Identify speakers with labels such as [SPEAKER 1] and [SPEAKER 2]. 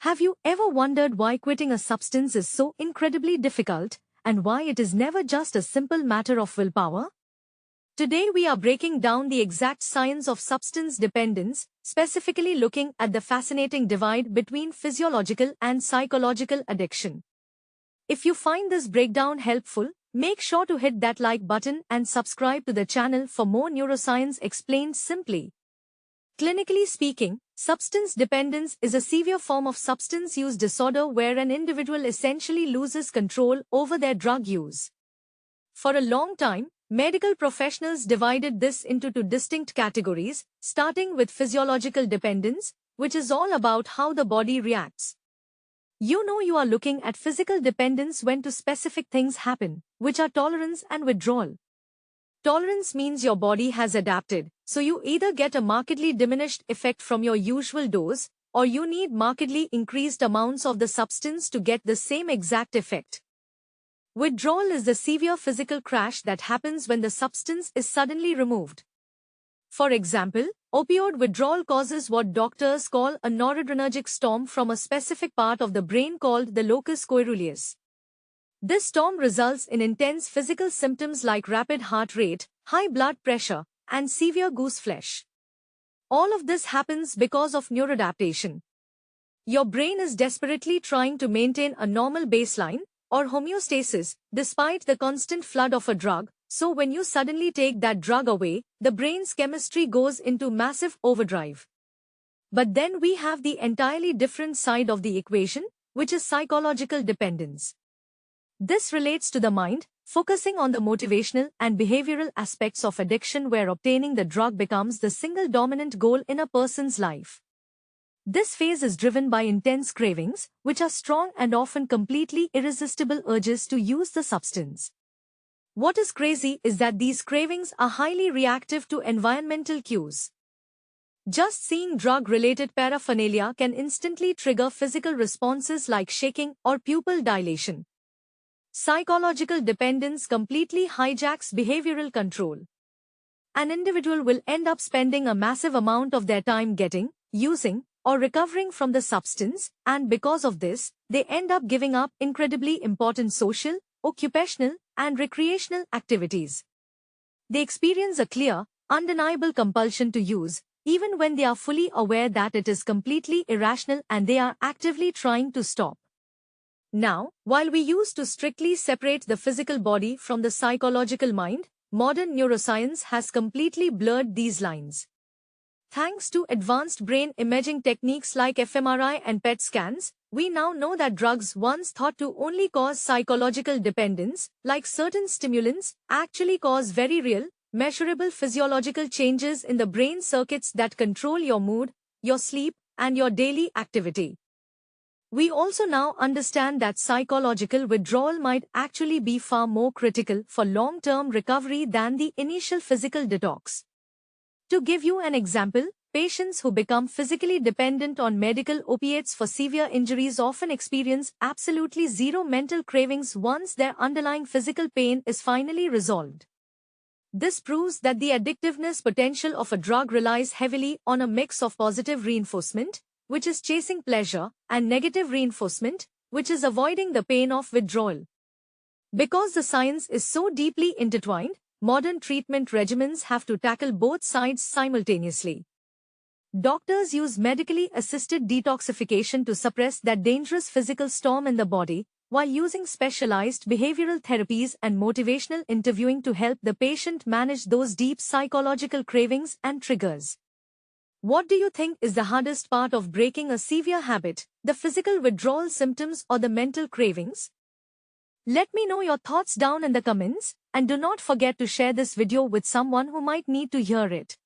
[SPEAKER 1] Have you ever wondered why quitting a substance is so incredibly difficult, and why it is never just a simple matter of willpower? Today we are breaking down the exact science of substance dependence, specifically looking at the fascinating divide between physiological and psychological addiction. If you find this breakdown helpful, make sure to hit that like button and subscribe to the channel for more neuroscience explained simply. Clinically speaking, substance dependence is a severe form of substance use disorder where an individual essentially loses control over their drug use. For a long time, medical professionals divided this into two distinct categories, starting with physiological dependence, which is all about how the body reacts. You are looking at physical dependence when two specific things happen, which are tolerance and withdrawal. Tolerance means your body has adapted, so you either get a markedly diminished effect from your usual dose, or you need markedly increased amounts of the substance to get the same exact effect. Withdrawal is the severe physical crash that happens when the substance is suddenly removed. For example, opioid withdrawal causes what doctors call a noradrenergic storm from a specific part of the brain called the locus coeruleus. This storm results in intense physical symptoms like rapid heart rate, high blood pressure, and severe gooseflesh. All of this happens because of neuroadaptation. Your brain is desperately trying to maintain a normal baseline, or homeostasis, despite the constant flood of a drug, so when you suddenly take that drug away, the brain's chemistry goes into massive overdrive. But then we have the entirely different side of the equation, which is psychological dependence. This relates to the mind, focusing on the motivational and behavioral aspects of addiction where obtaining the drug becomes the single dominant goal in a person's life. This phase is driven by intense cravings, which are strong and often completely irresistible urges to use the substance. What is crazy is that these cravings are highly reactive to environmental cues. Just seeing drug-related paraphernalia can instantly trigger physical responses like shaking or pupil dilation. Psychological dependence completely hijacks behavioral control. An individual will end up spending a massive amount of their time getting, using, or recovering from the substance, and because of this, they end up giving up incredibly important social, occupational, and recreational activities. They experience a clear, undeniable compulsion to use, even when they are fully aware that it is completely irrational and they are actively trying to stop. Now, while we used to strictly separate the physical body from the psychological mind, modern neuroscience has completely blurred these lines. Thanks to advanced brain imaging techniques like fMRI and PET scans, we now know that drugs once thought to only cause psychological dependence, like certain stimulants, actually cause very real, measurable physiological changes in the brain circuits that control your mood, your sleep, and your daily activity. We also now understand that psychological withdrawal might actually be far more critical for long-term recovery than the initial physical detox. To give you an example, patients who become physically dependent on medical opiates for severe injuries often experience absolutely zero mental cravings once their underlying physical pain is finally resolved. This proves that the addictiveness potential of a drug relies heavily on a mix of positive reinforcement, which is chasing pleasure, and negative reinforcement, which is avoiding the pain of withdrawal. Because the science is so deeply intertwined, modern treatment regimens have to tackle both sides simultaneously. Doctors use medically assisted detoxification to suppress that dangerous physical storm in the body, while using specialized behavioral therapies and motivational interviewing to help the patient manage those deep psychological cravings and triggers. What do you think is the hardest part of breaking a severe habit, the physical withdrawal symptoms or the mental cravings? Let me know your thoughts down in the comments, and do not forget to share this video with someone who might need to hear it.